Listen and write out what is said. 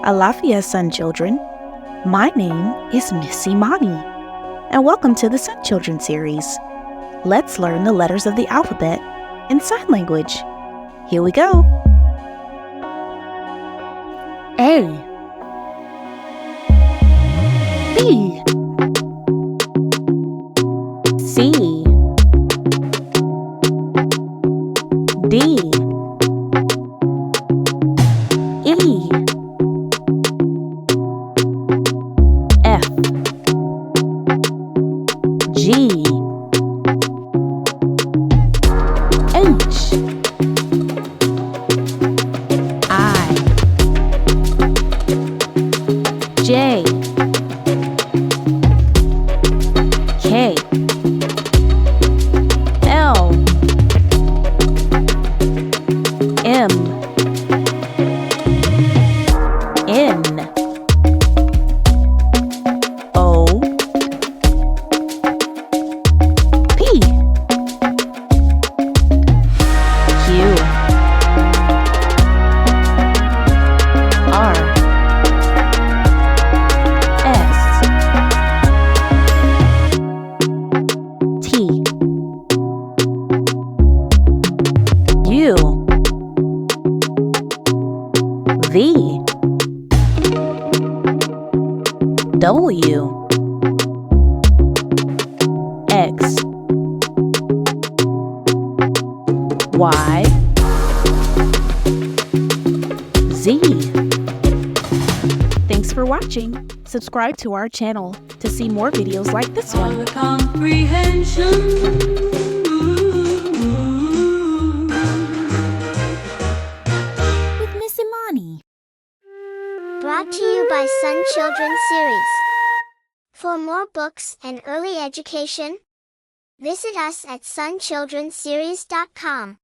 Alafia Sun Children. My name is Miss Imani, and welcome to the Sun Children series. Let's learn the letters of the alphabet in sign language. Here we go. A, B, C, D, E, F, G, H, I, J, K, L, M, N, O, P, Q, R, S, T, U, V, W, X, Y, Z. Thanks for watching. Subscribe to our channel to see more videos like this one. With Miss Imani. Brought to you by Sun Children Series. For more books and early education, visit us at sunchildrenseries.com.